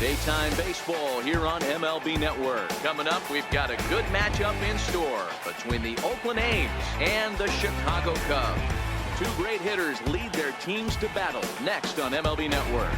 Daytime baseball here on MLB Network. Coming up, we've got a good matchup in store between the Oakland A's and the Chicago Cubs. Two great hitters lead their teams to battle next on MLB Network.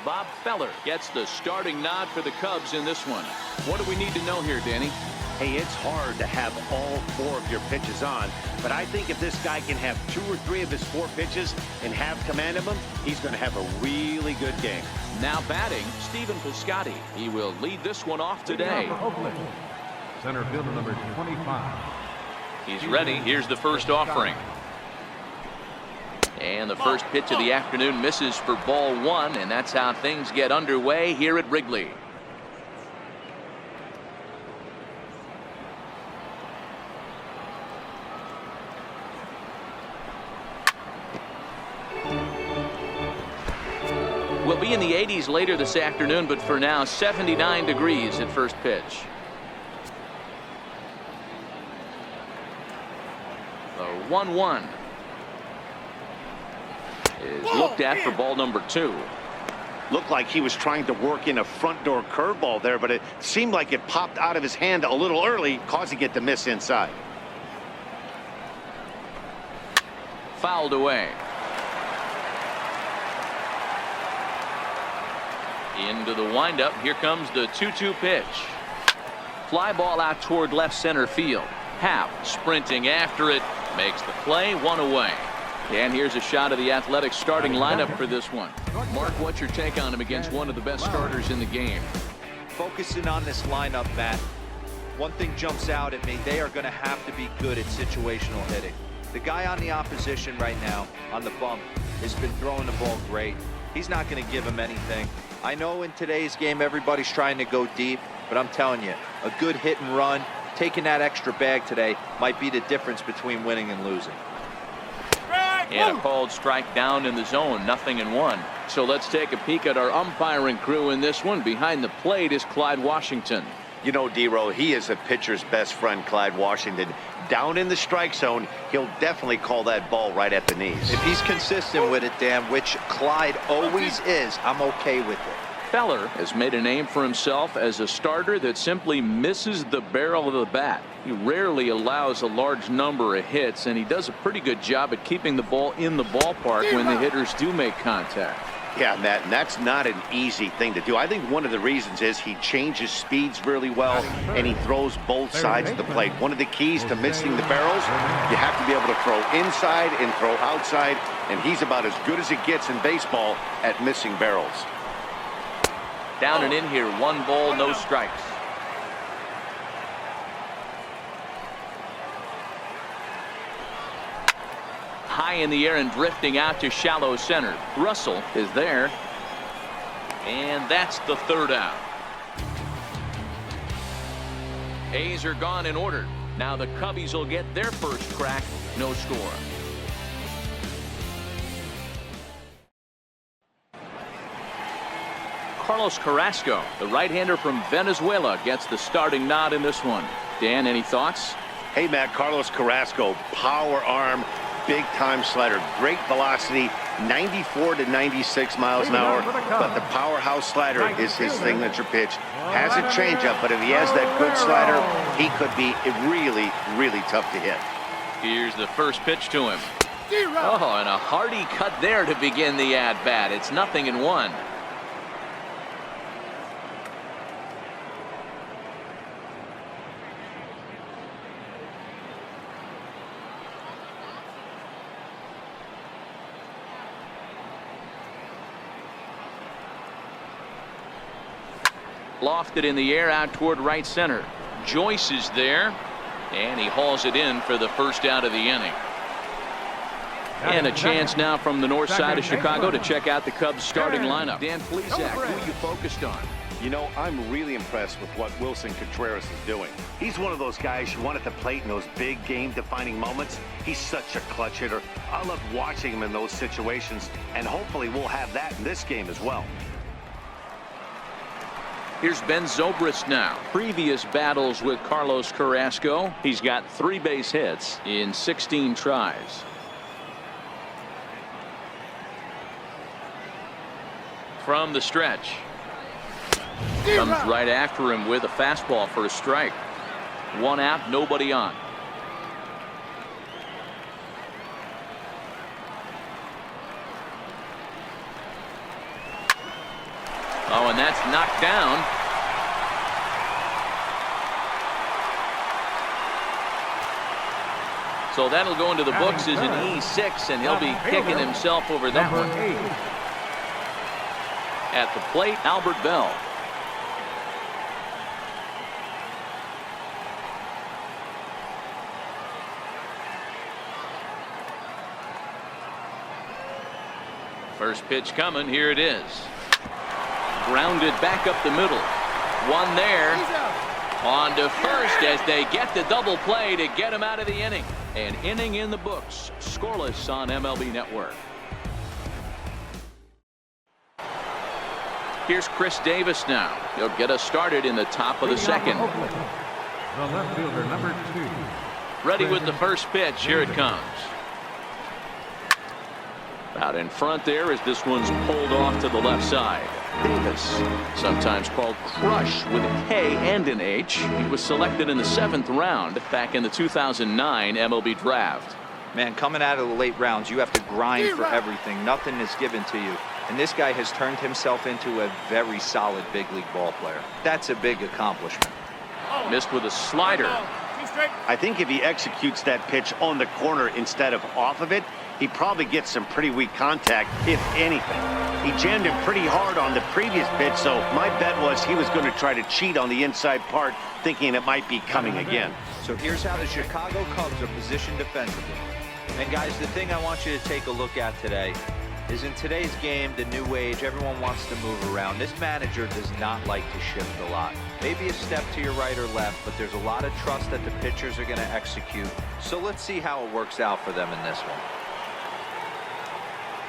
B.Feller gets the starting nod for the Cubs in this one. What do we need to know here, Danny? Hey, it's hard to have all four of your pitches on, but I think if this guy can have 2 or 3 of his 4 pitches and have command of them, he's going to have a really good game. Now batting, Stephen Piscotty. He will lead this one off today. Center fielder number 25. He's ready. Here's the first offering. And the first pitch of the afternoon misses for ball 1, and that's how things get underway here at Wrigley. We'll be in the 80s later this afternoon, but for now 79 degrees at first pitch. The 1-1 is looked at for ball number 2. Looked like he was trying to work in a front door curveball there, but it seemed like it popped out of his hand a little early, causing it to miss inside. Fouled away. Into the windup. Here comes the 2-2 pitch. Fly ball out toward left center field. Happ sprinting after it. Makes the play, 1 away. And here's a shot of the Athletics starting lineup for this one. Mark, what's your take on him against one of the best starters in the game? Focusing on this lineup, Matt, one thing jumps out at me. They are going to have to be good at situational hitting. The guy on the opposition right now on the bump has been throwing the ball great. He's not going to give him anything. I know in today's game everybody's trying to go deep, but I'm telling you, a good hit and run, taking that extra bag today might be the difference between winning and losing. And a called strike down in the zone, 0-1. So let's take a peek at our umpiring crew in this one. Behind the plate is Clyde Washington. You know, D-Row, he is a pitcher's best friend, Clyde Washington. Down in the strike zone, he'll definitely call that ball right at the knees. If he's consistent with it, Dan, which Clyde always is, I'm okay with it. Feller has made a name for himself as a starter that simply misses the barrel of the bat. He rarely allows a large number of hits, and he does a pretty good job at keeping the ball in the ballpark when the hitters do make contact. Yeah, Matt, and that's not an easy thing to do. I think one of the reasons is he changes speeds really well, and he throws both sides of the plate. One of the keys to missing the barrels, you have to be able to throw inside and throw outside, and he's about as good as it gets in baseball at missing barrels. Down and in here, 1 ball, no strikes. High in the air and drifting out to shallow center. Russell is there. And that's the 3rd out. A's are gone in order. Now the Cubbies will get their first crack. No score. Carlos Carrasco, the right-hander from Venezuela, gets the starting nod in this one. Dan, any thoughts? Hey, Matt, Carlos Carrasco, power arm, big-time slider, great velocity, 94 to 96 miles an hour, but the powerhouse slider is his signature pitch. Has a changeup, but if he has that good slider, he could be really, really tough to hit. Here's the first pitch to him. Oh, and a hearty cut there to begin the at-bat. It's 0-1. Lofted in the air out toward right center. Joyce is there, and he hauls it in for the first out of the inning. And a chance now from the north side of Chicago to check out the Cubs starting lineup. Dan Plesac, who are you focused on? You know, I'm really impressed with what Wilson Contreras is doing. He's one of those guys you want at the plate in those big game-defining moments. He's such a clutch hitter. I love watching him in those situations, and hopefully we'll have that in this game as well. Here's Ben Zobrist now. Previous battles with Carlos Carrasco. He's got 3 base hits in 16 tries. from the stretch. Comes right after him with a fastball for a strike. 1 out, nobody on. Oh, and that's knocked down. So that'll go into the books as an E6, and he'll be kicking himself over that one. At the plate, Albert Bell. First pitch coming. Here it is. Grounded back up the middle. One there. On to first as they get the double play to get him out of the inning. An inning in the books. Scoreless on MLB Network. Here's Chris Davis now. He'll get us started in the top of the second. The left fielder, number 2. Ready with the first pitch. Here it comes. Out in front there as this one's pulled off to the left side. Davis, sometimes called Crush with a K and an H. He was selected in the 7th round back in the 2009 MLB draft. Man, coming out of the late rounds, you have to grind for everything. Nothing is given to you. And this guy has turned himself into a very solid big league ball player. That's a big accomplishment. Missed with a slider. I think if he executes that pitch on the corner instead of off of it, he probably gets some pretty weak contact, if anything. He jammed him pretty hard on the previous pitch, so my bet was he was going to try to cheat on the inside part, thinking it might be coming again. So here's how the Chicago Cubs are positioned defensively. And guys, the thing I want you to take a look at today is in today's game, the new age, everyone wants to move around. This manager does not like to shift a lot. Maybe a step to your right or left, but there's a lot of trust that the pitchers are going to execute. So let's see how it works out for them in this one.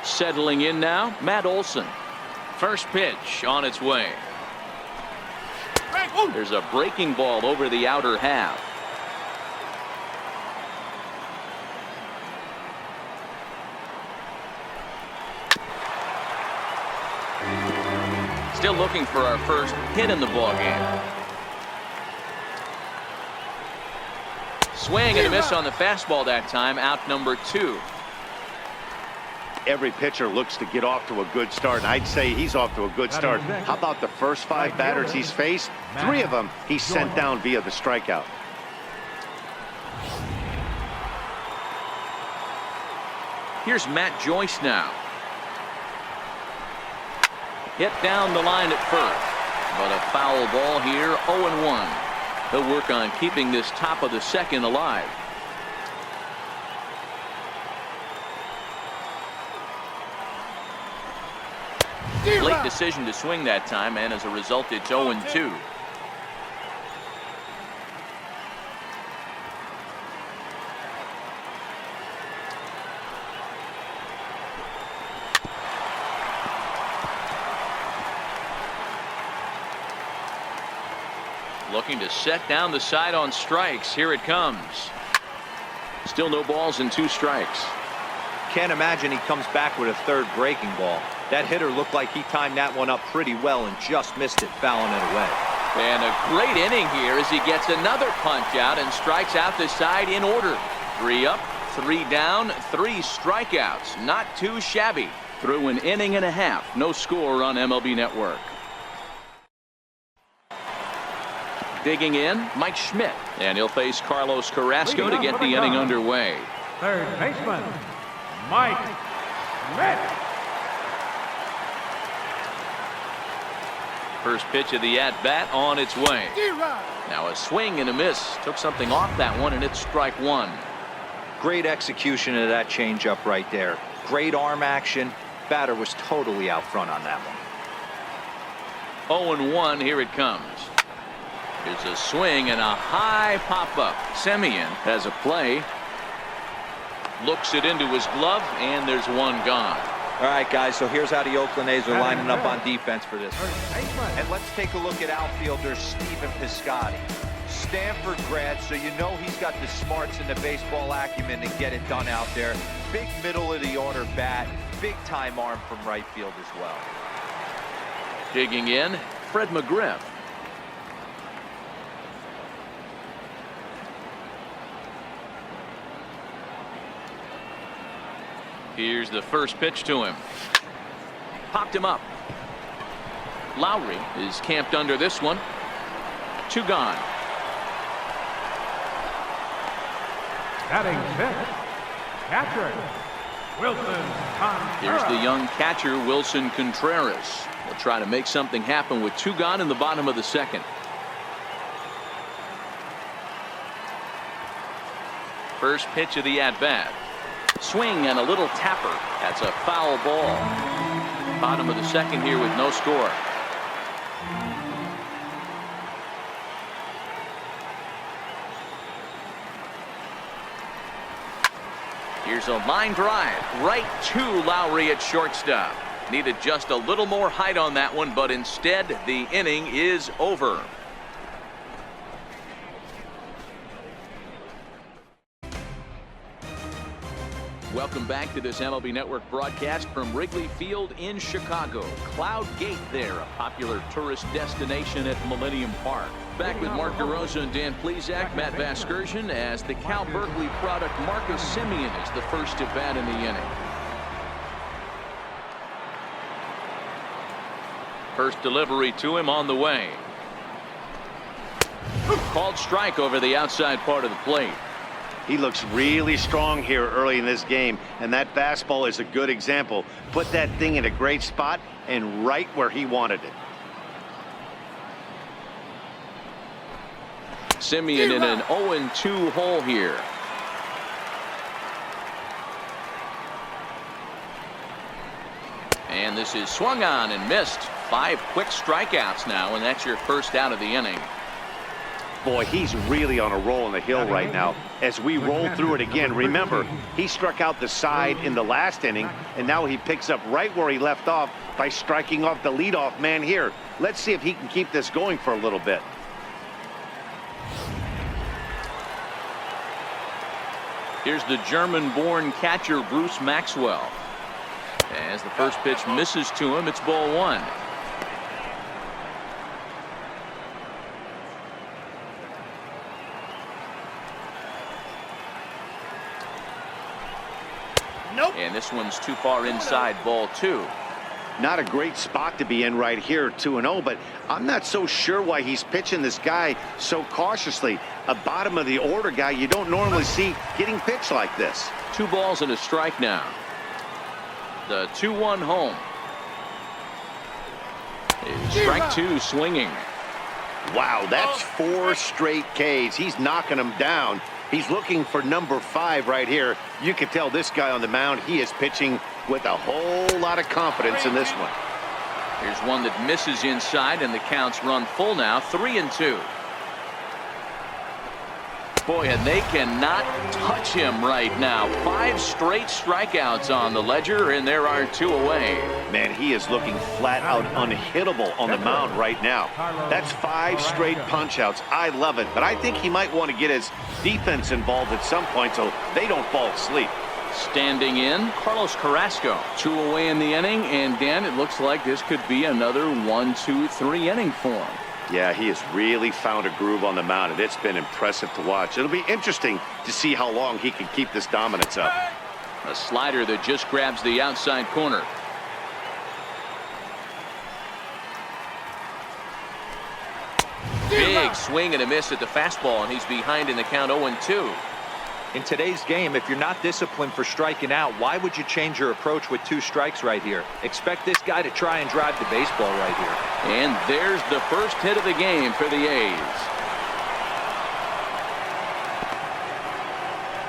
Settling in now, Matt Olson. First pitch on its way. There's a breaking ball over the outer half. Still looking for our first hit in the ballgame. Swing and a miss on the fastball that time. Out number 2. Every pitcher looks to get off to a good start, and I'd say he's off to a good start. How about the first 5 batters he's faced? 3 of them he sent down via the strikeout. Here's Matt Joyce now. Hit down the line at first, but a foul ball here. 0-1. He'll work on keeping this top of the second alive. Late decision to swing that time, and as a result, it's 0-2. Looking to set down the side on strikes. Here it comes. Still no balls and 2 strikes. Can't imagine he comes back with a 3rd breaking ball. That hitter looked like he timed that one up pretty well and just missed it, fouling it away. And a great inning here as he gets another punch out and strikes out the side in order. 3 up, 3 down, 3 strikeouts. Not too shabby. Through an inning and a half. No score on MLB Network. Digging in, Mike Schmidt. And he'll face Carlos Carrasco to get the inning underway. Third baseman, Mike Schmidt. First pitch of the at-bat on its way. Now a swing and a miss. Took something off that one, and it's strike 1. Great execution of that changeup right there. Great arm action. Batter was totally out front on that one. 0-1. Here it comes. Here's a swing and a high pop-up. Semien has a play. Looks it into his glove, and there's one gone. All right, guys, so here's how the Oakland A's are lining up on defense for this. And let's take a look at outfielder Stephen Piscotty. Stanford grad, so you know he's got the smarts and the baseball acumen to get it done out there. Big middle of the order bat, big time arm from right field as well. Digging in, Fred McGriff. Here's the first pitch to him. Popped him up. Lowry is camped under this one. 2 gone. Batting fifth, catcher, Wilson Contreras. Here's the young catcher, Wilson Contreras. Will try to make something happen with 2 gone in the bottom of the second. First pitch of the at-bat. Swing and a little tapper. That's a foul ball. Bottom of the second here with no score. Here's a line drive right to Lowry at shortstop. Needed just a little more height on that one, but instead the inning is over. Welcome back to this MLB Network broadcast from Wrigley Field in Chicago. Cloud Gate there, a popular tourist destination at Millennium Park. Back with Mark DeRosa and Dan Plesac, Matt Vasgersian, as the Cal Berkeley product Marcus Semien is the first at bat in the inning. First delivery to him on the way. Called strike over the outside part of the plate. He looks really strong here early in this game, and that fastball is a good example. Put that thing in a great spot and right where he wanted it. Semien in an 0-2 hole here. And this is swung on and missed. 5 quick strikeouts now, and that's your first out of the inning. Boy, he's really on a roll on the hill right now. As we roll through it again, remember, he struck out the side in the last inning, and now he picks up right where he left off by striking off the leadoff man here. Let's see if he can keep this going for a little bit. Here's the German-born catcher, Bruce Maxwell. As the first pitch misses to him, it's ball 1. Nope. And this one's too far inside, ball 2. Not a great spot to be in right here, 2-0, but I'm not so sure why he's pitching this guy so cautiously. A bottom of the order guy you don't normally see getting pitched like this. 2 balls and a strike now. The 2-1 home. Strike 2 swinging. Wow, that's 4 straight Ks. He's knocking them down. He's looking for number 5 right here. You can tell this guy on the mound, he is pitching with a whole lot of confidence in this one. Here's one that misses inside, and the counts run full now, 3-2. Boy, and they cannot touch him right now. 5 straight strikeouts on the ledger, and there are 2 away. Man, he is looking flat out unhittable on the mound right now. That's 5 straight punch-outs. I love it, but I think he might want to get his defense involved at some point so they don't fall asleep. Standing in, Carlos Carrasco. 2 away in the inning, and Dan, it looks like this could be another 1-2-3 inning for him. Yeah, he has really found a groove on the mound, and it's been impressive to watch. It'll be interesting to see how long he can keep this dominance up. A slider that just grabs the outside corner. Big swing and a miss at the fastball, and he's behind in the count 0-2. In today's game, if you're not disciplined for striking out, why would you change your approach with 2 strikes right here? Expect this guy to try and drive the baseball right here. And there's the first hit of the game for the A's.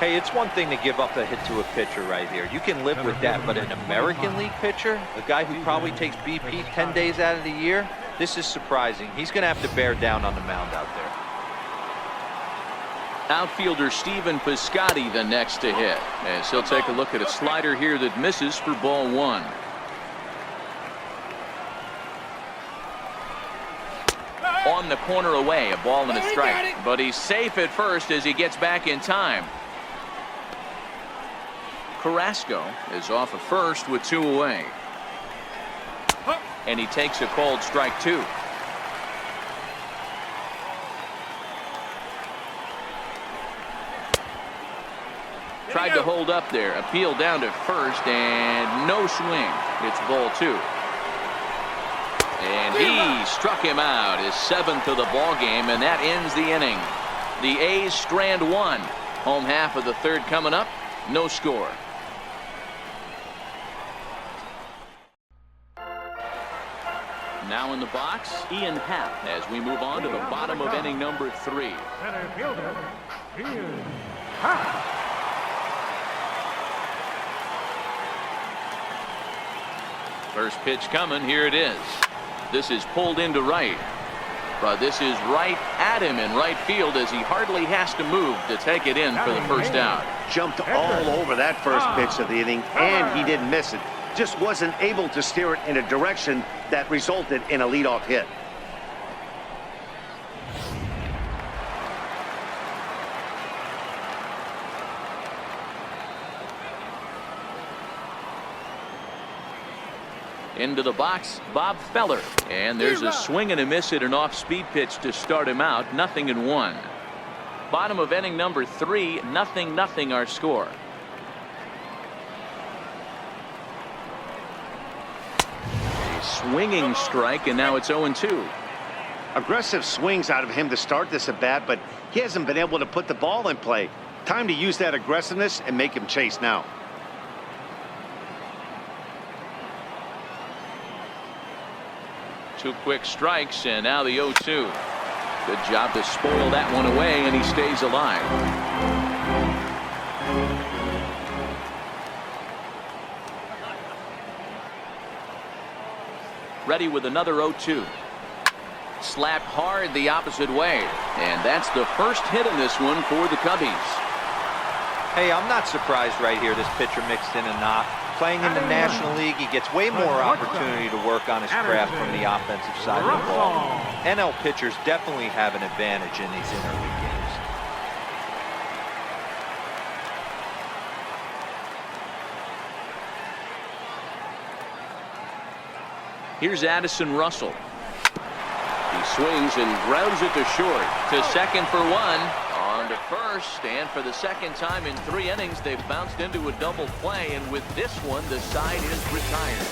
Hey, it's one thing to give up a hit to a pitcher right here. You can live with that, but an American League pitcher, a guy who probably takes BP 10 days out of the year, this is surprising. He's going to have to bear down on the mound out there. Outfielder Stephen Piscotty the next to hit, as he'll take a look at a slider here that misses for ball 1. On the corner away, a ball and a strike, but he's safe at first as he gets back in time. Carrasco is off at first with 2 away. and he takes a called strike 2. Tried to hold up there. Appeal down to first, and no swing. It's ball 2. And he struck him out, his 7th of the ball game, and that ends the inning. The A's strand 1. Home half of the 3rd coming up. No score. Now in the box, Ian Happ as we move on to the bottom of inning number 3. Center fielder, Ian Happ. First pitch coming. Here it is. This is pulled into right. But this is right at him in right field as he hardly has to move to take it in for the first out. Jumped all over that first pitch of the inning, and he didn't miss it. Just wasn't able to steer it in a direction that resulted in a leadoff hit. Into the box, B.Feller. And there's a swing and a miss at an off-speed pitch to start him out. 0-1. Bottom of inning number 3, 0-0 our score. A swinging strike, and now it's 0-2. Aggressive swings out of him to start this at bat, but he hasn't been able to put the ball in play. Time to use that aggressiveness and make him chase now. Two quick strikes, and now the 0-2. Good job to spoil that one away, and he stays alive. Ready with another 0-2. Slapped hard the opposite way, and that's the first hit in this one for the Cubbies. Hey, I'm not surprised right here. This pitcher mixed in a knock. Playing in the National League, he gets way more opportunity to work on his craft from the offensive side of the ball. NL pitchers definitely have an advantage in these interleague games. Here's Addison Russell. He swings and grounds it to short. To second for 1. On to first, and for the second time in 3 innings, they've bounced into a double play, and with this one, the side is retired.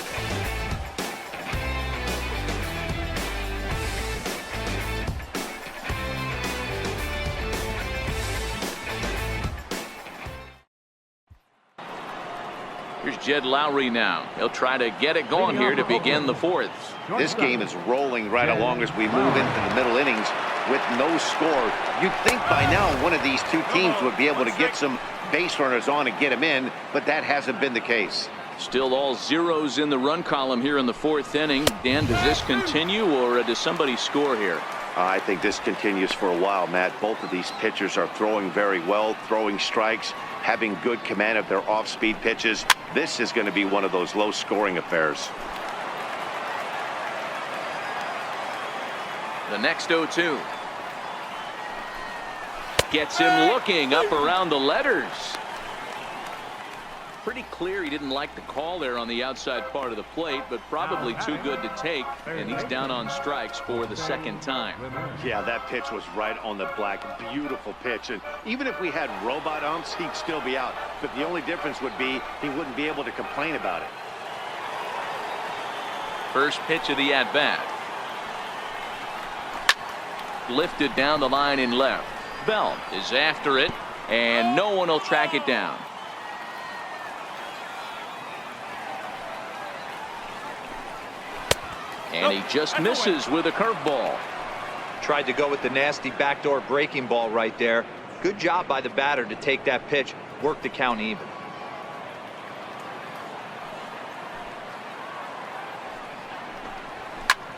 Here's Jed Lowry now. He'll try to get it going here to begin the 4th. This game is rolling right along as we move into the middle innings with no score. You'd think by now one of these two teams would be able to get some base runners on and get them in, but that hasn't been the case. Still all zeros in the run column here in the 4th inning. Dan, does this continue, or does somebody score here? I think this continues for a while, Matt. Both of these pitchers are throwing very well, throwing strikes, having good command of their off-speed pitches. This is going to be one of those low-scoring affairs. The next 0-2. Gets him looking up around the letters. Pretty clear he didn't like the call there on the outside part of the plate, but probably too good to take, and he's down on strikes for the 2nd time. Yeah, that pitch was right on the black. Beautiful pitch, and even if we had robot umps, he'd still be out. But the only difference would be he wouldn't be able to complain about it. First pitch of the at-bat. Lifted down the line in left. Bell is after it, and no one will track it down. And he just misses with a curveball. Tried to go with the nasty backdoor breaking ball right there. Good job by the batter to take that pitch, work the count even.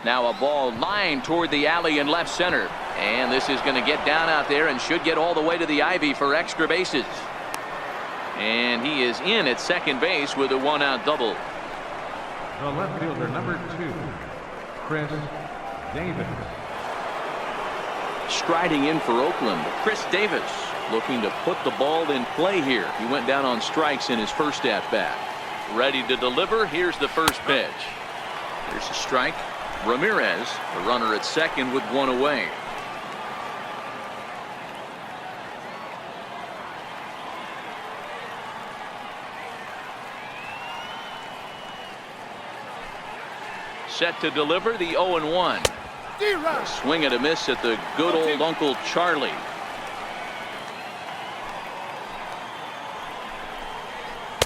Now a ball lined toward the alley in left center. And this is going to get down out there and should get all the way to the ivy for extra bases. And he is in at second base with a 1-out double. The left fielder, number 2, Chris Davis. Striding in for Oakland, Chris Davis looking to put the ball in play here. He went down on strikes in his first at bat. Ready to deliver. Here's the first pitch. Here's a strike. Ramirez, the runner at second with one away. Set to deliver the 0-1. A swing and a miss at the good old Uncle Charlie.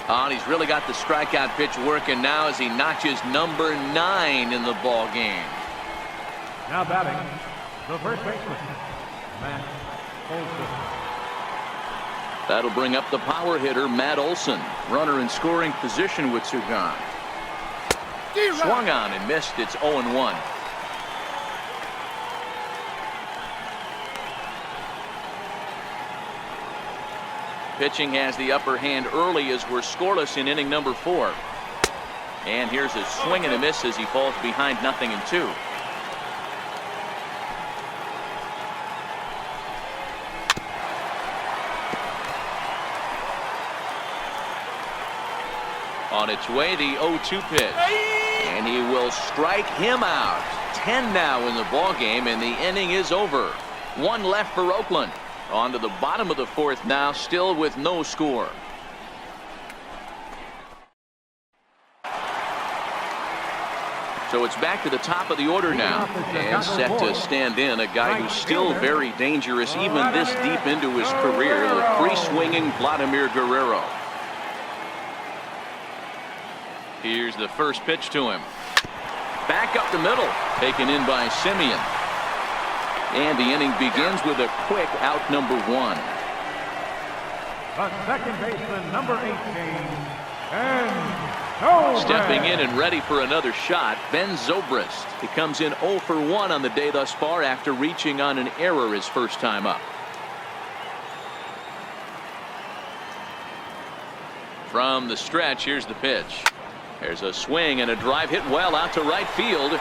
And he's really got the strikeout pitch working now as he notches number 9 in the ball game. Now batting, the first baseman, Matt Olson. That'll bring up the power hitter, Matt Olson. Runner in scoring position with two gone. Swung on and missed. It's 0-1. Pitching has the upper hand early as we're scoreless in inning number 4. And here's a swing and a miss as he falls behind 0-2. On its way, the 0-2 pitch. And he will strike him out. 10 now in the ball game, and the inning is over. 1 left for Oakland. On to the bottom of the 4th now, still with no score. So it's back to the top of the order now, and set to stand in a guy who's still very dangerous even this deep into his career, the free-swinging Vladimir Guerrero. Here's the first pitch to him. Back up the middle, taken in by Simeon. And the inning begins with a quick out number 1. The second baseman, number 18, and stepping in and ready for another shot, Ben Zobrist. He comes in 0 for 1 on the day thus far after reaching on an error his first time up. From the stretch, here's the pitch. There's a swing and a drive hit well out to right field.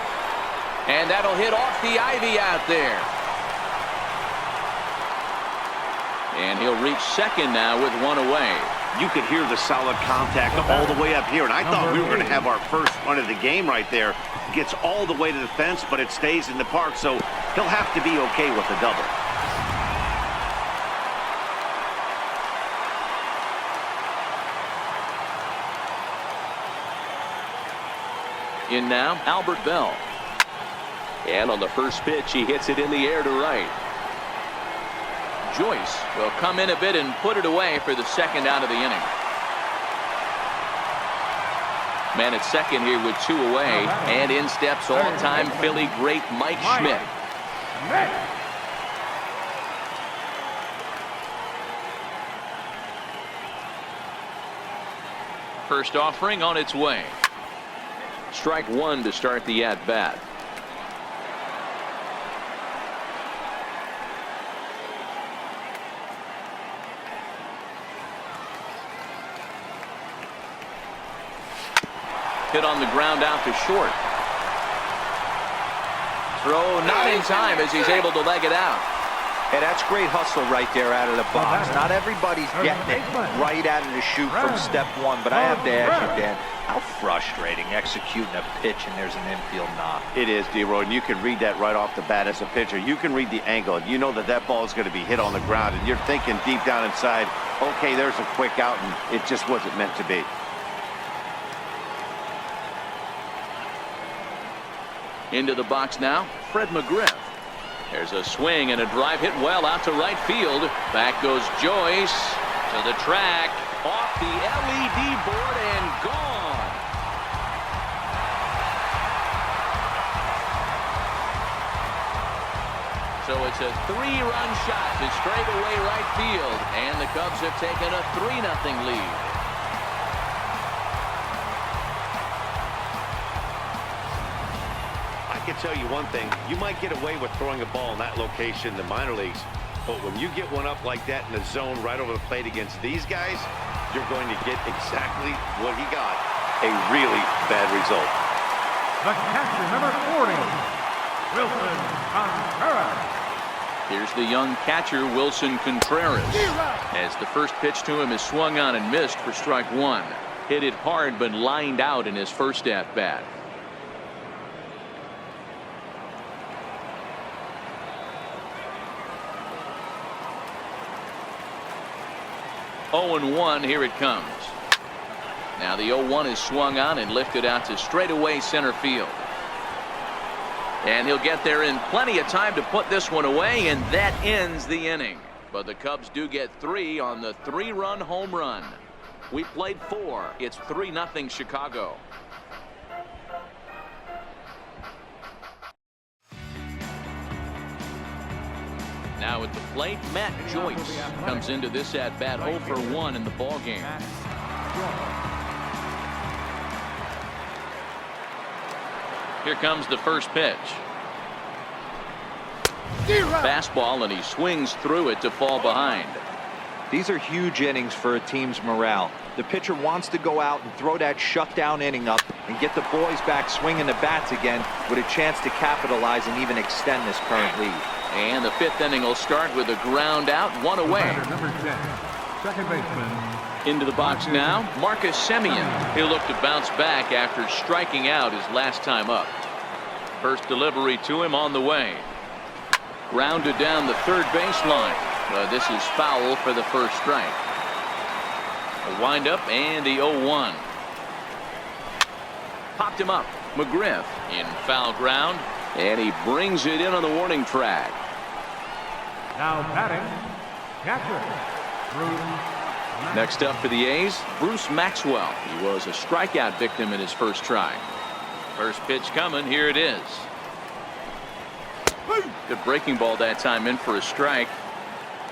And that'll hit off the ivy out there. And he'll reach second now with 1 away. You could hear the solid contact all the way up here, and I thought we were going to have our first run of the game right there. Gets all the way to the fence, but it stays in the park, so he'll have to be okay with the double. In now, Albert Bell. And on the first pitch, he hits it in the air to right. Joyce will come in a bit and put it away for the second out of the inning. Man at second here with 2 away, and in steps all-time Philly great Mike Schmidt. First offering on its way. Strike 1 to start the at-bat. Hit on the ground out to short. Throw not in time as he's able to leg it out. Hey, that's great hustle right there out of the box. Not everybody's getting it right out of the chute from step 1, but I have to ask you, Dan, how frustrating executing a pitch and there's an infield knock. It is, D-Roy, and you can read that right off the bat as a pitcher. You can read the angle, and you know that that ball is going to be hit on the ground, and you're thinking deep down inside, okay, there's a quick out, and it just wasn't meant to be. Into the box now, Fred McGriff. There's a swing and a drive hit well out to right field. Back goes Joyce to the track, off the LED board and gone. So it's a 3-run shot to straightaway right field, and the Cubs have taken a 3-0 lead. I can tell you one thing, you might get away with throwing a ball in that location in the minor leagues, but when you get one up like that in the zone right over the plate against these guys, you're going to get exactly what he got, a really bad result. the catcher, number 40, Wilson Contreras. Here's the young catcher, Wilson Contreras, as the first pitch to him is swung on and missed for strike 1. Hit it hard but lined out in his first at-bat. 0-1. Here it comes. Now the 0-1 is swung on and lifted out to straightaway center field. And he'll get there in plenty of time to put this one away, and that ends the inning. But the Cubs do get 3 on the 3-run home run. We played 4. It's 3-0 Chicago. Now at the plate, Matt Joyce comes into this at-bat 0 for 1 in the ball game. Here comes the first pitch. Fastball, and he swings through it to fall behind. These are huge innings for a team's morale. The pitcher wants to go out and throw that shutdown inning up and get the boys back swinging the bats again with a chance to capitalize and even extend this current lead. And the 5th inning will start with a ground out, 1 away. Number 10, second baseman. Into the box now, Marcus Semien. He'll look to bounce back after striking out his last time up. First delivery to him on the way. Grounded down the third baseline. This is foul for the first strike. A windup and the 0-1. Popped him up. McGriff in foul ground, and he brings it in on the warning track. Now batting, catcher, Bruce. Next up for the A's, Bruce Maxwell. He was a strikeout victim in his first try. First pitch coming. Here it is. Good breaking ball that time, in for a strike.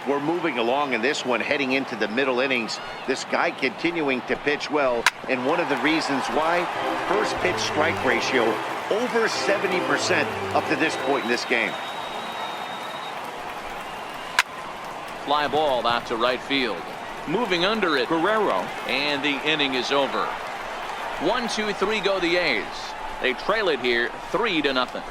We're moving along in this one, heading into the middle innings. This guy continuing to pitch well, and one of the reasons why, first pitch strike ratio over 70% up to this point in this game. Fly ball out to right field. Moving under it, Guerrero, and the inning is over. 1, 2, 3 go the A's. They trail it here 3-0.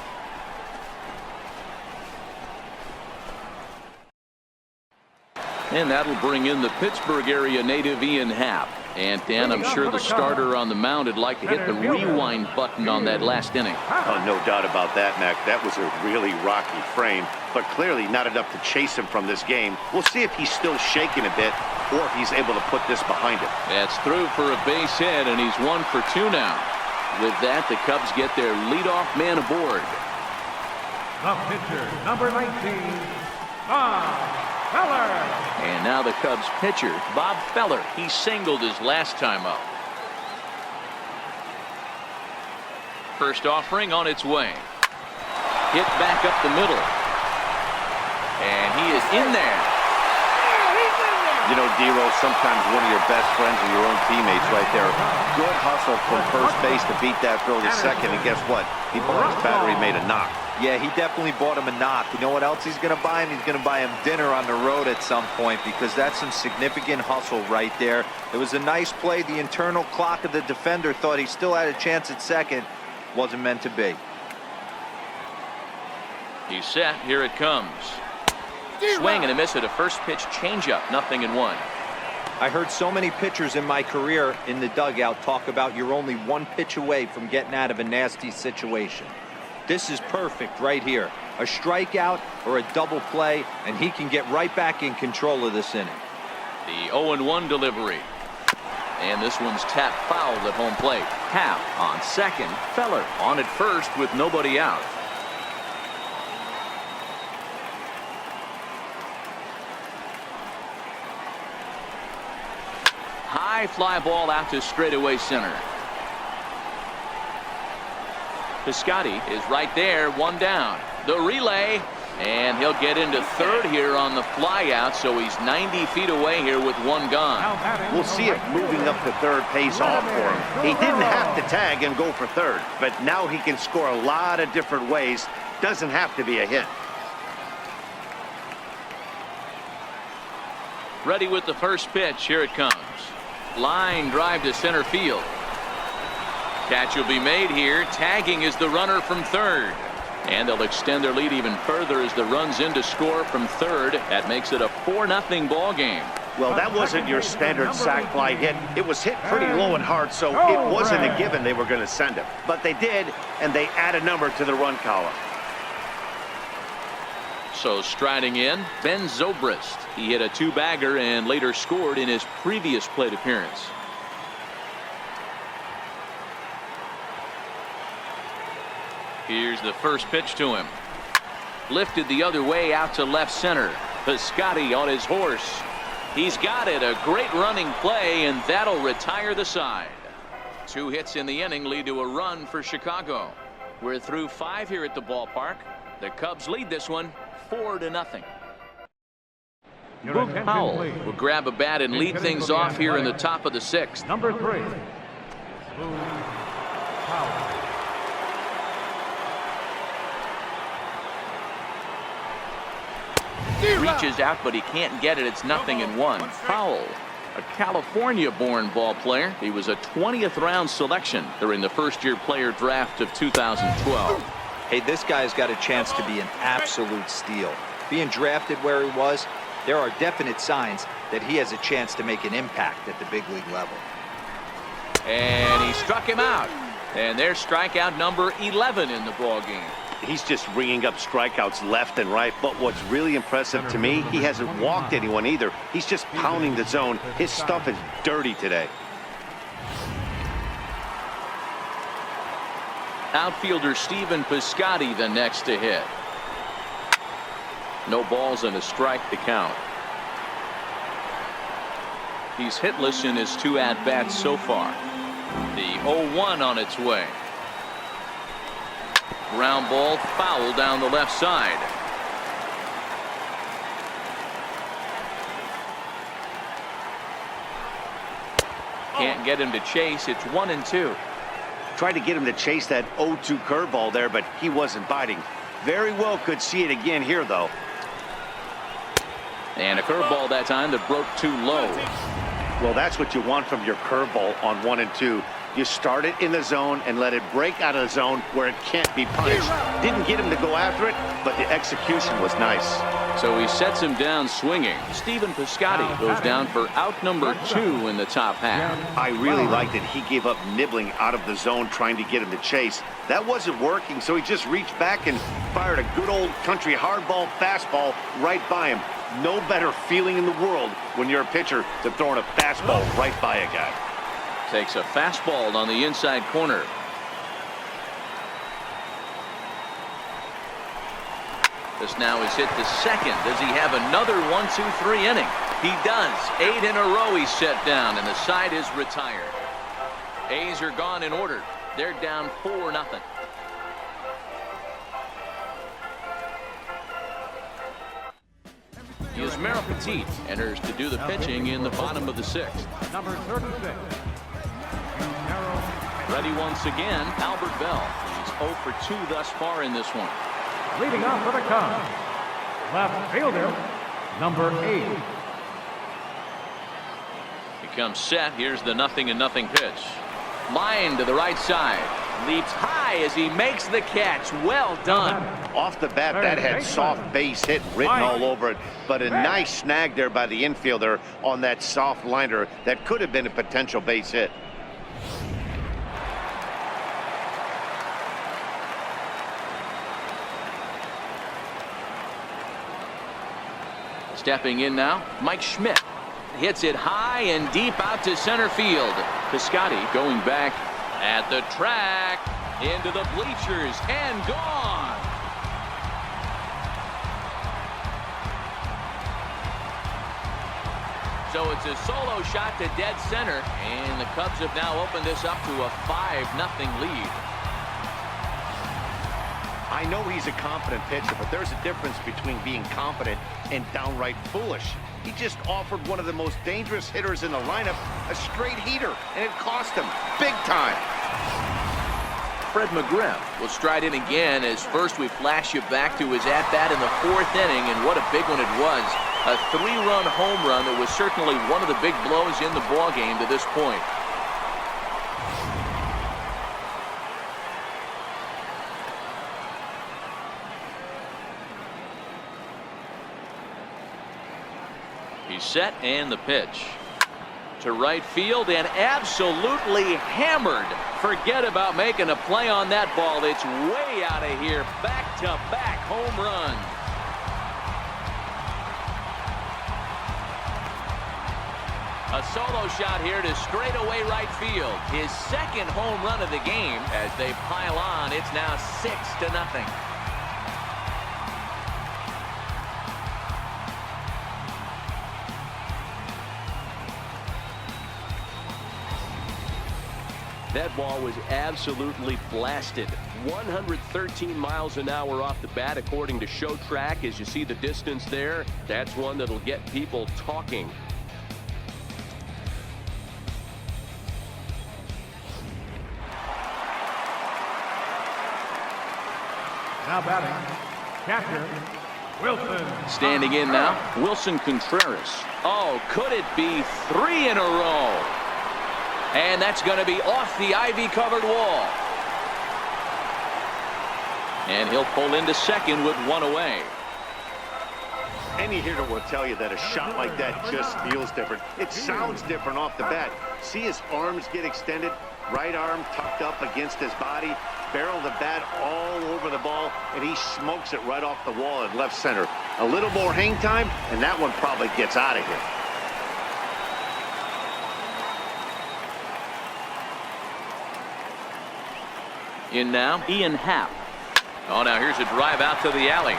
And that'll bring in the Pittsburgh area native Ian Happ. And Dan, I'm sure the starter on the mound would like to hit the rewind button on that last inning. Oh, no doubt about that, Mac. That was a really rocky frame, but clearly not enough to chase him from this game. We'll see if he's still shaking a bit or if he's able to put this behind him. That's through for a base hit, and he's 1 for 2 now. With that, the Cubs get their leadoff man aboard. The pitcher, number 19, B.Feller. And now the Cubs pitcher, B.Feller. He singled his last time up. First offering on its way. Hit back up the middle. And he is in there. You know, D-Rose, sometimes one of your best friends are your own teammates right there. Good hustle from first base to beat that throw to second, and guess what? He bought his battery, made a knock. Yeah, he definitely bought him a knock. You know what else he's going to buy him? He's going to buy him dinner on the road at some point, because that's some significant hustle right there. It was a nice play. The internal clock of the defender thought he still had a chance at second. Wasn't meant to be. He's set. Here it comes. Swing and a miss at a first pitch changeup. 0-1. I heard so many pitchers in my career in the dugout talk about you're only 1 pitch away from getting out of a nasty situation. This is perfect right here. A strikeout or a double play, and he can get right back in control of this inning. The 0-1 delivery. And this one's tapped foul at home plate. Happ on second. Feller on at first with nobody out. High fly ball out to straightaway center. Piscotty is right there, 1 down. The relay, and he'll get into third here on the fly out, so he's 90 feet away here with 1 gone. We'll see if moving up to third pays off for him. He didn't have to tag and go for third, but now he can score a lot of different ways. Doesn't have to be a hit. Ready with the first pitch. Here it comes. Line drive to center field. Catch will be made here. Tagging is the runner from third. And they'll extend their lead even further as the runs in to score from third. That makes it a 4-0 ball game. Well, that wasn't your standard sac fly hit. It was hit pretty low and hard, so it wasn't a given they were going to send him. But they did, and they add a number to the run column. Also striding in, Ben Zobrist. He hit a 2-bagger and later scored in his previous plate appearance. Here's the first pitch to him. Lifted the other way out to left center. Piscotty on his horse. He's got it. A great running play, and that'll retire the side. 2 hits in the inning lead to a run for Chicago. We're through 5 here at the ballpark. The Cubs lead this one 4-0. Boog Powell will grab a bat and lead things off here in the top of the 6th. Number 3, Boog Powell. Reaches out, but he can't get it. It's 0-1. Powell, a California-born ball player. He was a 20th round selection during the first-year player draft of 2012. Hey, this guy's got a chance to be an absolute steal. Being drafted where he was, there are definite signs that he has a chance to make an impact at the big league level. And he struck him out. And there's strikeout number 11 in the ball game. He's just ringing up strikeouts left and right, but what's really impressive to me, he hasn't walked anyone either. He's just pounding the zone. His stuff is dirty today. Outfielder Stephen Piscotty the next to hit. No balls and a strike to count. He's hitless in his 2 at-bats so far. The 0-1 on its way. Ground ball foul down the left side. Can't get him to chase. It's 1-2. Tried to get him to chase that 0-2 curveball there, but he wasn't biting. Very well could see it again here, though. And a curveball that time that broke too low. Well, that's what you want from your curveball on 1 and 2. You start it in the zone and let it break out of the zone where it can't be punished. Didn't get him to go after it, but the execution was nice. So he sets him down swinging. Stephen Piscotty goes down for out number 2 in the top half. I really liked that he gave up nibbling out of the zone trying to get him to chase. That wasn't working, so he just reached back and fired a good old country hardball fastball right by him. No better feeling in the world when you're a pitcher than throwing a fastball right by a guy. Takes a fastball on the inside corner. This now is hit to second. Does he have another 1-2-3 inning? He does. 8 in a row he's set down, and the side is retired. A's are gone in order. They're down 4-0. Yusmeiro Petit enters to do the pitching in the bottom of the 6th. Number 36. Ready once again, Albert Bell. He's 0 for 2 thus far in this one. Leading off for the Cubs, left fielder, number 8. He comes set. Here's the 0-0 pitch. Line to the right side. Leaps high as he makes the catch. Well done. Off the bat, that had soft base hit written all over it, but a nice snag there by the infielder on that soft liner that could have been a potential base hit. Stepping in now, Mike Schmidt hits it high and deep out to center field. Piscotty going back at the track, into the bleachers, and gone. So it's a solo shot to dead center, and the Cubs have now opened this up to a 5-0 lead. I know he's a confident pitcher, but there's a difference between being confident and downright foolish. He just offered one of the most dangerous hitters in the lineup a straight heater, and it cost him big time. Fred McGriff will stride in again, as first we flash you back to his at-bat in the 4th inning, and what a big one it was. A 3-run home run that was certainly one of the big blows in the ballgame to this point. He's set, and the pitch to right field, and absolutely hammered. Forget about making a play on that ball. It's way out of here. Back-to-back home runs. A solo shot here to straightaway right field. His second home run of the game. As they pile on, it's now 6-0. That ball was absolutely blasted. 113 miles an hour off the bat, according to Show Track. As you see the distance there, that's one that'll get people talking. Now batting, catcher, Wilson. Standing in now, Wilson Contreras. Oh, could it be 3 in a row? And that's going to be off the ivy-covered wall. And he'll pull into second with 1 away. Any hitter will tell you that a shot like that just feels different. It sounds different off the bat. See his arms get extended, right arm tucked up against his body, barrel of the bat all over the ball, and he smokes it right off the wall at left center. A little more hang time, and that one probably gets out of here. In now, Ian Happ. Oh, now here's a drive out to the alley.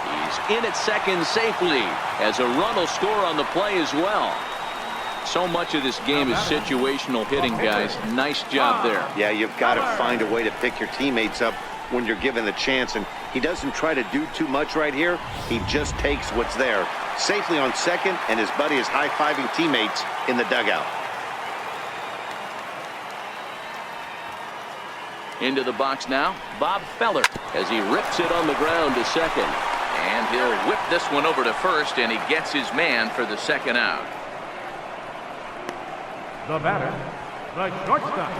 He's in at second safely, as a run will score on the play as well. So much of this game is situational hitting, guys. Nice job there. Yeah, you've got to find a way to pick your teammates up when you're given the chance, and he doesn't try to do too much right here. He just takes what's there. Safely on second, and his buddy is high-fiving teammates in the dugout. Into the box now, B.Feller, as he rips it on the ground to second. And he'll whip this one over to first, and he gets his man for the second out. The batter, the shortstop,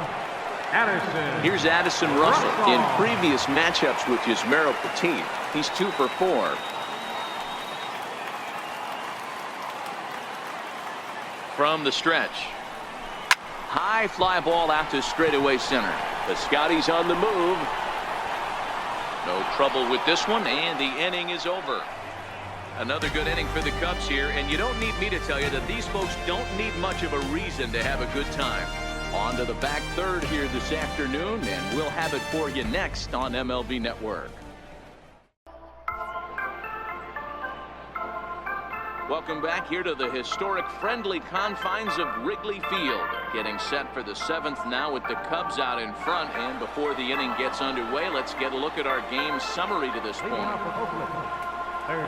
Addison. Here's Addison Russell. In previous matchups with Yusmeiro Petit, he's 2 for 4. From the stretch. High fly ball out to straightaway center. The Scotty's on the move. No trouble with this one, and the inning is over. Another good inning for the Cubs here, and you don't need me to tell you that these folks don't need much of a reason to have a good time. On to the back third here this afternoon, and we'll have it for you next on MLB Network. Welcome back here to the historic friendly confines of Wrigley Field. Getting set for the 7th now with the Cubs out in front. And before the inning gets underway, let's get a look at our game summary to this point.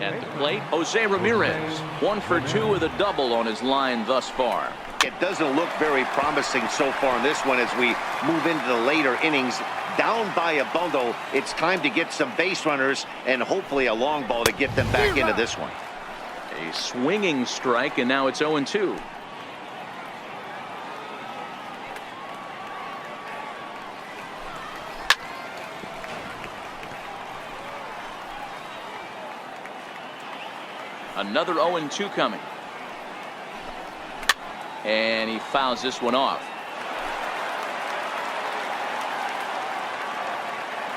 At the plate, Jose Ramirez, 1 for 2 with a double on his line thus far. It doesn't look very promising so far in this one as we move into the later innings. Down by a bundle, it's time to get some base runners and hopefully a long ball to get them back into this one. A swinging strike, and now it's 0-2. Another 0-2 coming. And he fouls this one off.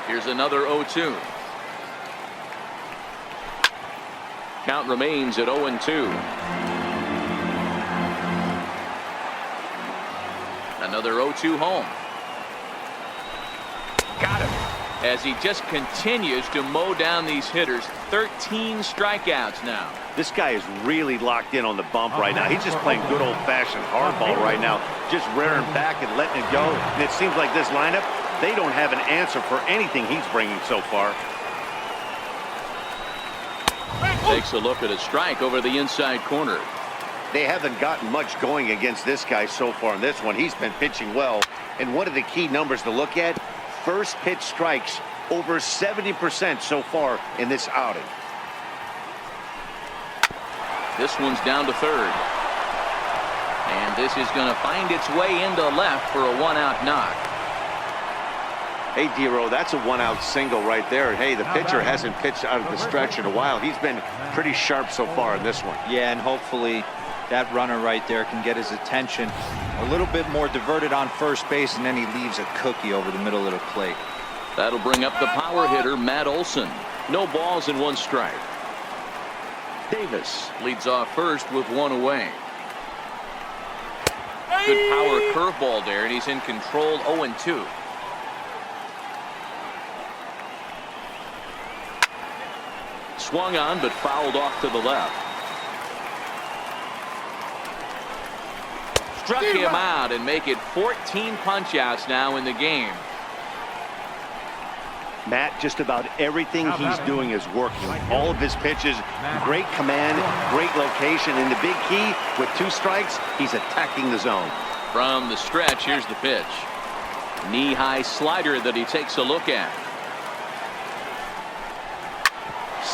Here's another 0-2. Count remains at 0-2. Another 0-2 home. Got him. As he just continues to mow down these hitters. 13 strikeouts now. This guy is really locked in on the bump right now. He's just playing good old-fashioned hardball right now. Just rearing back and letting it go. And it seems like this lineup, they don't have an answer for anything he's bringing so far. Takes a look at a strike over the inside corner. They haven't gotten much going against this guy so far in this one. He's been pitching well. And one of the key numbers to look at, first pitch strikes, over 70% so far in this outing. This one's down to third. And this is going to find its way into left for a 1-out knock. Hey, D-Row, that's a 1-out single right there. Hey, the pitcher hasn't pitched out of the stretch in a while. He's been pretty sharp so far in this one. Yeah, and hopefully that runner right there can get his attention a little bit more diverted on first base, and then he leaves a cookie over the middle of the plate. That'll bring up the power hitter, Matt Olson. No balls and 1 strike. Davis leads off first with 1 away. Good power curveball there, and he's in control. 0-2. Swung on, but fouled off to the left. Struck him out and make it 14 punch-outs now in the game. Matt, just about everything he's doing is working. All of his pitches, great command, great location, and the big key, with 2 strikes, he's attacking the zone. From the stretch, here's the pitch. Knee-high slider that he takes a look at.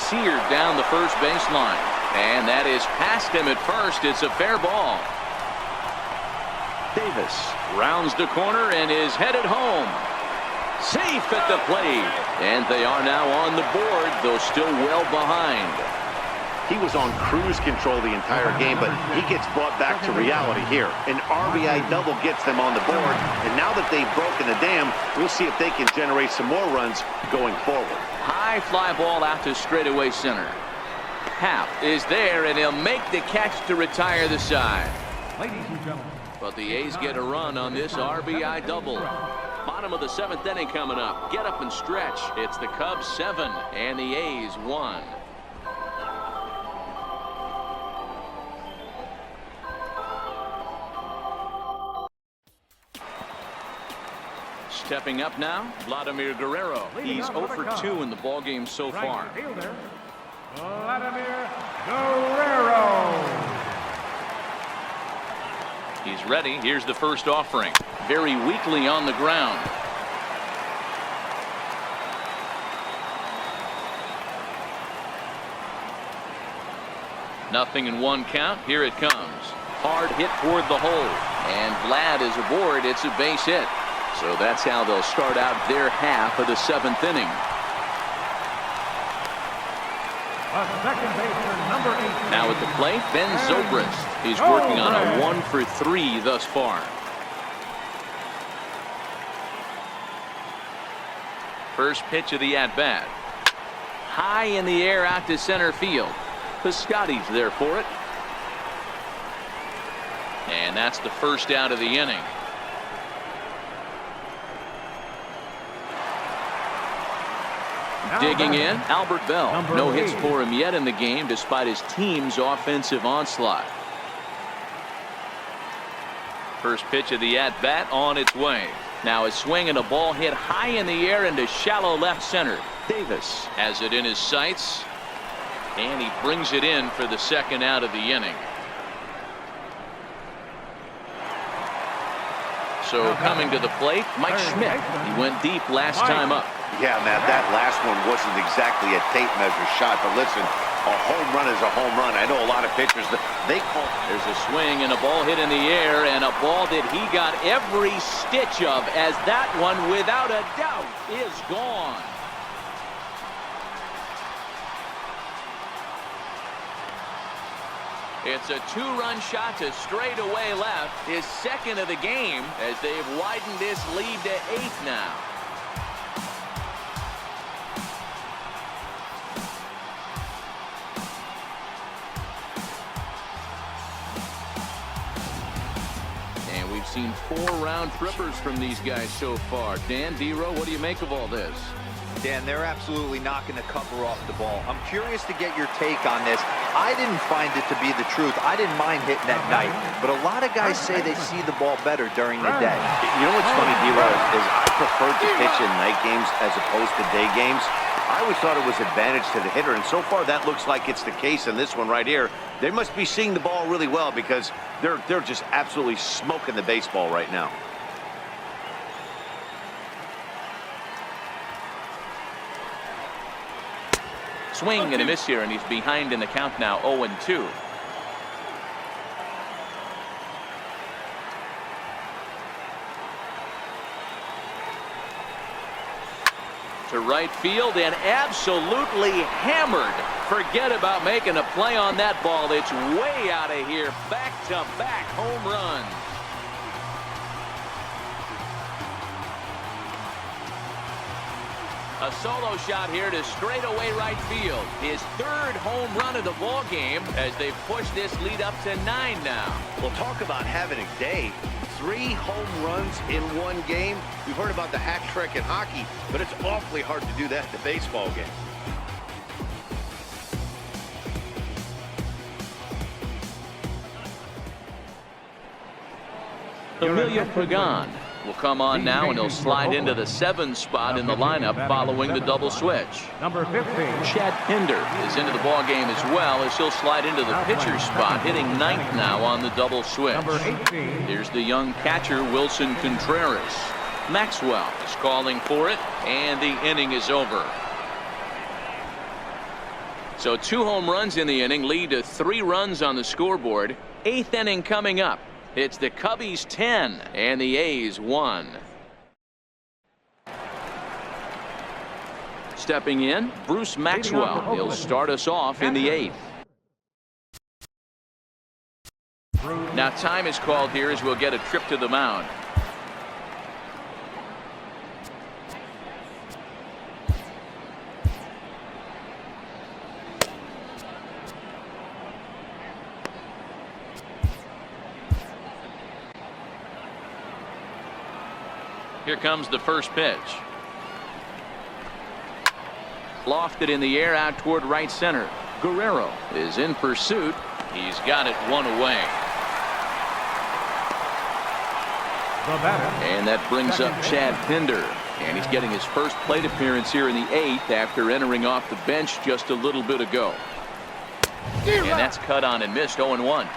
Seared down the first baseline. And that is past him at first. It's a fair ball. Davis rounds the corner and is headed home. Safe at the plate. And they are now on the board, though still well behind. He was on cruise control the entire game, but he gets brought back to reality here. An RBI double gets them on the board, and now that they've broken the dam, we'll see if they can generate some more runs going forward. High fly ball out to straightaway center. Happ is there, and he'll make the catch to retire the side. Ladies and gentlemen. But the A's get a run on this RBI double. Bottom of the 7th inning coming up. Get up and stretch. It's the Cubs 7 and the A's 1. Stepping up now, Vladimir Guerrero. He's 0 for 2 in the ballgame so far. Fielder, Vladimir Guerrero. He's ready. Here's the first offering. Very weakly on the ground. Nothing in 1 count. Here it comes. Hard hit toward the hole. And Vlad is aboard. It's a base hit. So that's how they'll start out their half of the 7th inning. Second baseman, number 8. Now at the plate, Ben Zobrist. He's working on a 1 for 3 thus far. First pitch of the at-bat. High in the air out to center field. Piscotty's there for it. And that's the first out of the inning. Digging in, Albert Bell. No hits for him yet in the game despite his team's offensive onslaught. First pitch of the at-bat on its way. Now a swing and a ball hit high in the air into shallow left center. Davis has it in his sights. And he brings it in for the second out of the inning. So coming to the plate, Mike Schmidt. He went deep last time up. Yeah, Matt, that last one wasn't exactly a tape measure shot, but listen, a home run is a home run. I know a lot of pitchers, they call. There's a swing and a ball hit in the air, and a ball that he got every stitch of, as that one, without a doubt, is gone. It's a 2-run shot to straightaway left, his second of the game, as they've widened this lead to 8 now. And we've seen 4 round trippers from these guys so far. Dan, D-Row, what do you make of all this? Dan, they're absolutely not going to cover off the ball. I'm curious to get your take on this. I didn't find it to be the truth. I didn't mind hitting at night, but a lot of guys say they see the ball better during the day. You know what's funny, D-Row, is I preferred to pitch in night games as opposed to day games. I always thought it was advantage to the hitter, and so far that looks like it's the case in this one right here. They must be seeing the ball really well because they're just absolutely smoking the baseball right now. Swing and a miss here, and he's behind in the count now, 0-2. To right field and absolutely hammered. Forget about making a play on that ball. It's way out of here. Back-to-back home runs. A solo shot here to straightaway right field. His third home run of the ball game as they push this lead up to 9 now. Well, talk about having a day. 3 home runs in one game. We've heard about the hat trick in hockey, but it's awfully hard to do that in a baseball game. Emilio Pagan will come on now, and he'll slide into the 7th spot in the lineup following the double switch. Number 15. Chad Pinder is into the ball game as well, as he'll slide into the pitcher spot, hitting 9th now on the double switch. Number 18. Here's the young catcher, Wilson Contreras. Maxwell is calling for it, and the inning is over. So 2 home runs in the inning lead to 3 runs on the scoreboard. 8th inning coming up. It's the Cubbies 10 and the A's 1. Stepping in, Bruce Maxwell. He'll start us off in the 8th. Now time is called here as we'll get a trip to the mound. Here comes the first pitch. Lofted in the air out toward right center. Guerrero is in pursuit. He's got it 1 away. And that brings up Chad Pinder. And he's getting his first plate appearance here in the 8th after entering off the bench just a little bit ago. And that's cut on and missed. 0-1.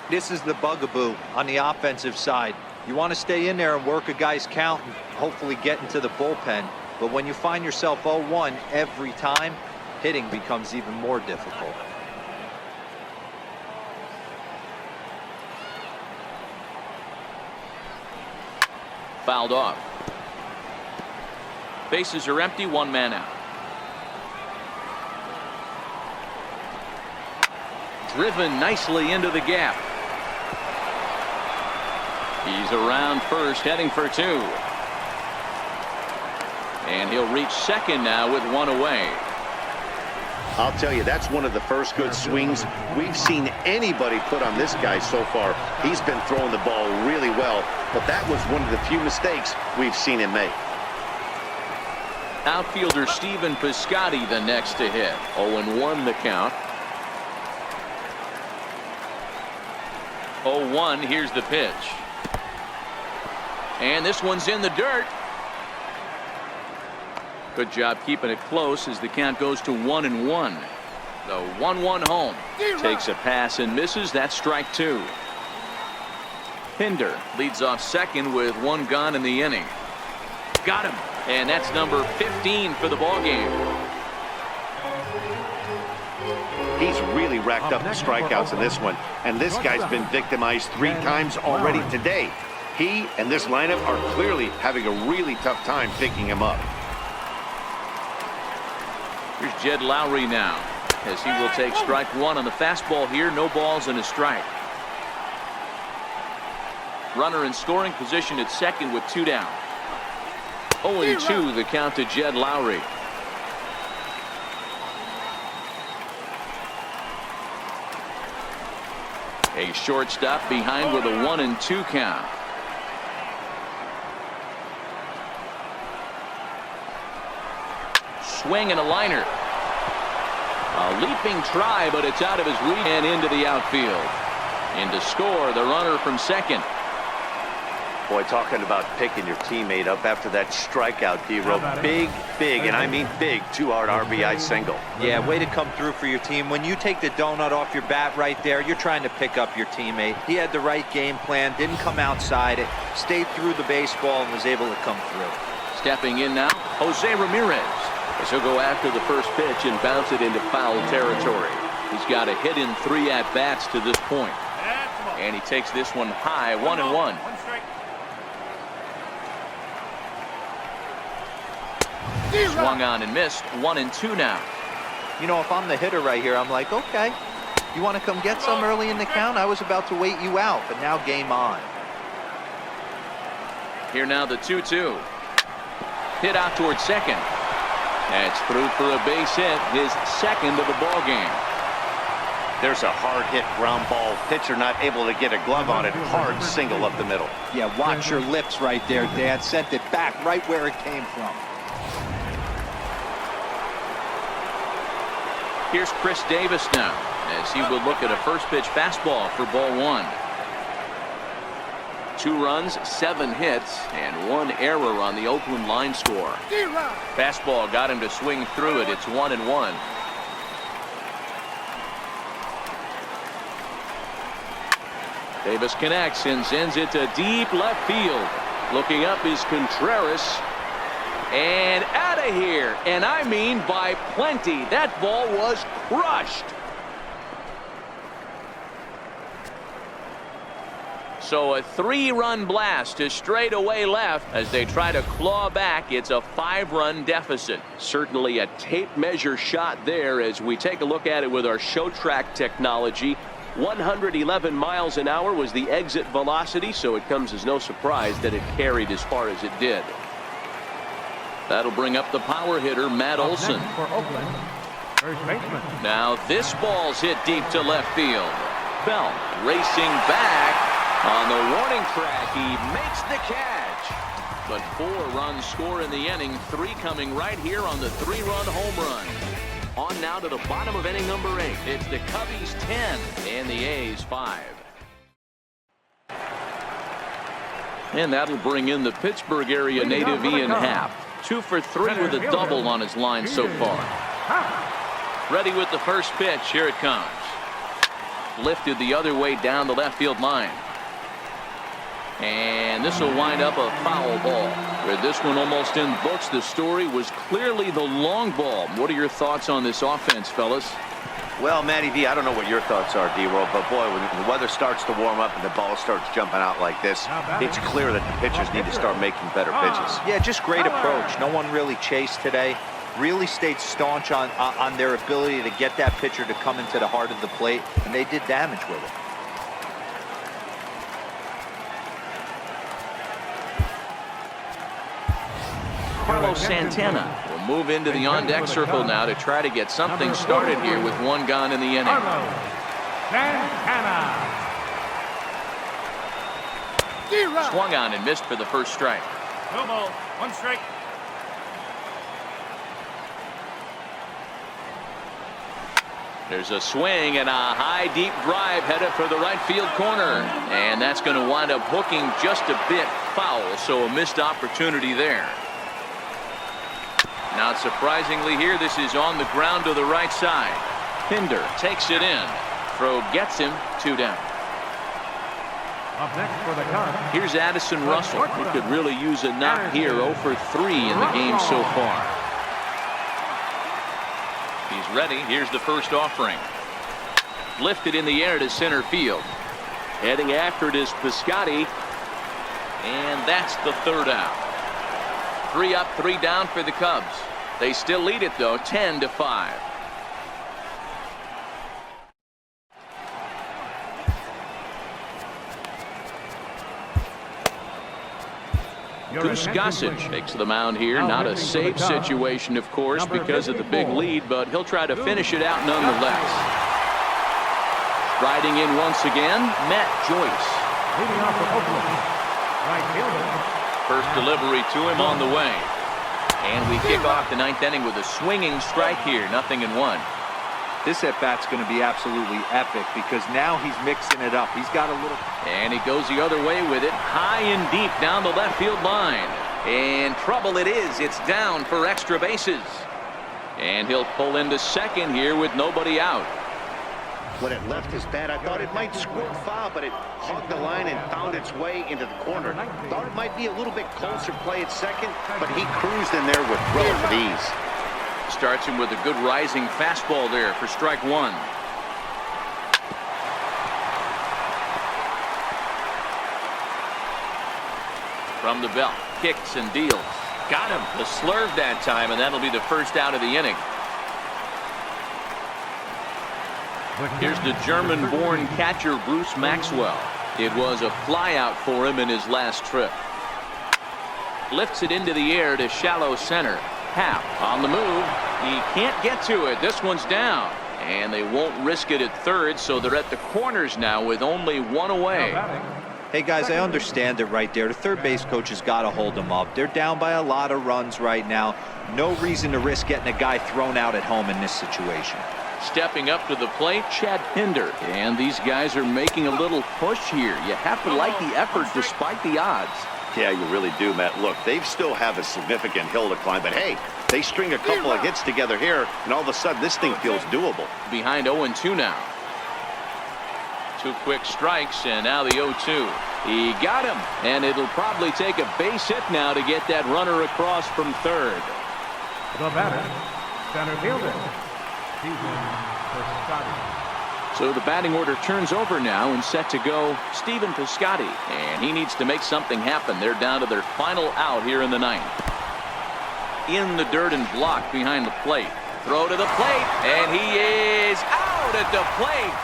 This is the bugaboo on the offensive side. You want to stay in there and work a guy's count and hopefully get into the bullpen. But when you find yourself 0-1 every time, hitting becomes even more difficult. Fouled off. Bases are empty, 1 man out. Driven nicely into the gap. He's around first, heading for 2. And he'll reach second now with 1 away. I'll tell you, that's one of the first good swings we've seen anybody put on this guy so far. He's been throwing the ball really well, but that was one of the few mistakes we've seen him make. Outfielder Stephen Piscotty the next to hit. 0-1 the count. 0-1, here's the pitch. And this one's in the dirt. Good job keeping it close as the count goes to 1-1. The 1-1 home. Takes a pass and misses. That's strike 2. Pinder leads off second with 1 gone in the inning. Got him. And that's number 15 for the ball game. He's really racked up the strikeouts in this one. And this guy's been victimized 3 times already today. He and this lineup are clearly having a really tough time picking him up. Here's Jed Lowry now, as he will take strike 1 on the fastball here. No balls and a strike. Runner in scoring position at second with 2 down. 0-2 the count to Jed Lowry. A shortstop behind with a 1-2 count. Swing and a liner. A leaping try, but it's out of his reach and into the outfield. In to score, the runner from second. Boy, talking about picking your teammate up after that strikeout, D-Row. Big, and I mean big, 2-out RBI single. Yeah, way to come through for your team. When you take the donut off your bat right there, you're trying to pick up your teammate. He had the right game plan, didn't come outside it, stayed through the baseball, and was able to come through. Stepping in now, Jose Ramirez. As he'll go after the first pitch and bounce it into foul territory. He's got a hit in 3 at-bats to this point. And he takes this one high, 1-1. Swung on and missed, 1-2 now. You know, if I'm the hitter right here, I'm like, okay, you want to come get some early in the count? I was about to wait you out, but now game on. Here now the 2-2. Hit out towards second. That's through for a base hit, his second of the ball game. There's a hard hit ground ball. Pitcher not able to get a glove on it. Hard single up the middle. Yeah, watch your lips right there, Dan. Sent it back right where it came from. Here's Chris Davis now, as he will look at a first pitch fastball for ball one. 2 runs, 7 hits, and 1 error on the Oakland line score. Fastball got him to swing through it. It's 1-1. Davis connects and sends it to deep left field. Looking up is Contreras. And out of here. And I mean by plenty. That ball was crushed. So a 3-run blast to straightaway left as they try to claw back. It's a 5-run deficit. Certainly a tape measure shot there as we take a look at it with our show track technology. 111 miles an hour was the exit velocity, so it comes as no surprise that it carried as far as it did. That'll bring up the power hitter, Matt Olson. For Oakland, first baseman. Now this ball's hit deep to left field. Bell racing back on the warning track. He makes the catch. But 4 runs score in the inning, 3 coming right here on the 3-run home run. On now to the bottom of inning number 8. It's the Cubbies 10 and the A's 5. And that'll bring in the Pittsburgh area native Ian Happ. 2 for 3 with a double on his line so far. Ready with the first pitch. Here it comes. Lifted the other way down the left field line. And this will wind up a foul ball. With this one almost in books, the story was clearly the long ball. What are your thoughts on this offense, fellas? Well, Matty V, I don't know what your thoughts are, D-Roll, but boy, when the weather starts to warm up and the ball starts jumping out like this, it's clear that the pitchers need to start making better pitches. Yeah, just great approach. No one really chased today. Really stayed staunch on their ability to get that pitcher to come into the heart of the plate, and they did damage with it. Carlos Santana will move into the on-deck circle now to try to get something started here with 1 gone in the inning. Carlos Santana. Swung on and missed for the first strike. No ball, 1 strike. There's a swing and a high deep drive headed for the right field corner. And that's going to wind up hooking just a bit foul, so a missed opportunity there. Not surprisingly here, this is on the ground to the right side. Pinder takes it in. Throw gets him, 2 down. Up next for the Cubs. Here's Addison Russell. He could really use a knock here. 0 for 3 in the game so far. He's ready. Here's the first offering. Lifted in the air to center field. Heading after it is Piscotty. And that's the 3rd out. 3 up, 3 down for the Cubs. They still lead it though, 10-5. Goose Gossage takes the mound here. Not a safe situation, of course, because of the big lead, but he'll try to finish it out nonetheless. Riding in once again, Matt Joyce. Leading off for Oakland, right fielder. First delivery to him on the way. And we kick off the 9th inning with a swinging strike here. 0-1. This at-bat's going to be absolutely epic because now he's mixing it up. He's got a little... And he goes the other way with it. High and deep down the left field line. And trouble it is. It's down for extra bases. And he'll pull into second here with nobody out. When it left his bat, I thought it might squirt foul, but it hugged the line and found its way into the corner. Thought it might be a little bit closer play at second, but he cruised in there with relative ease. Starts him with a good rising fastball there for strike 1. From the belt, kicks and deals. Got him. The slurve that time, and that'll be the first out of the inning. Here's the German-born catcher Bruce Maxwell. It was a flyout for him in his last trip. Lifts it into the air to shallow center. Happ on the move. He can't get to it. This one's down. And they won't risk it at third, so they're at the corners now with only one away. Hey guys, I understand it right there. The third base coach has got to hold them up. They're down by a lot of runs right now. No reason to risk getting a guy thrown out at home in this situation. Stepping up to the plate, Chad Pinder. And these guys are making a little push here. You have to like the effort despite the odds. Yeah, you really do, Matt. Look, they still have a significant hill to climb, but hey, they string a couple of hits together here, and all of a sudden this thing feels doable. Behind 0-2 now. 2 quick strikes, and now the 0-2. He got him, and it'll probably take a base hit now to get that runner across from third. The batter, center fielder, Piscotty. So the batting order turns over now and set to go Stephen Piscotty. And he needs to make something happen. They're down to their final out here in the ninth. In the dirt and blocked behind the plate. Throw to the plate, and he is out at the plate.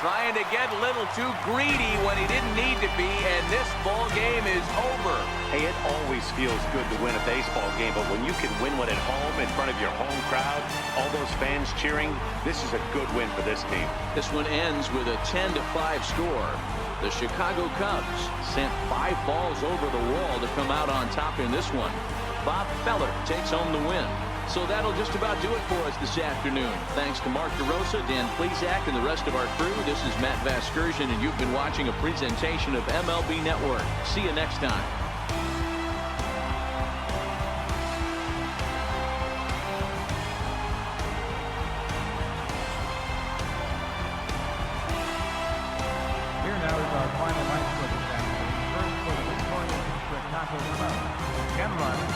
Trying to get a little too greedy when he didn't need to be, and this ball game is over. Hey, it always feels good to win a baseball game, but when you can win one at home in front of your home crowd, all those fans cheering, this is a good win for this team. This one ends with a 10-5 score. The Chicago Cubs sent 5 balls over the wall to come out on top in this one. B.Feller takes home the win. So that'll just about do it for us this afternoon. Thanks to Mark DeRosa, Dan Plesac, and the rest of our crew. This is Matt Vasgersian, and you've been watching a presentation of MLB Network. See you next time. Here now is our final night for this afternoon. First for the victorious Chicago Cubs. Ken Run.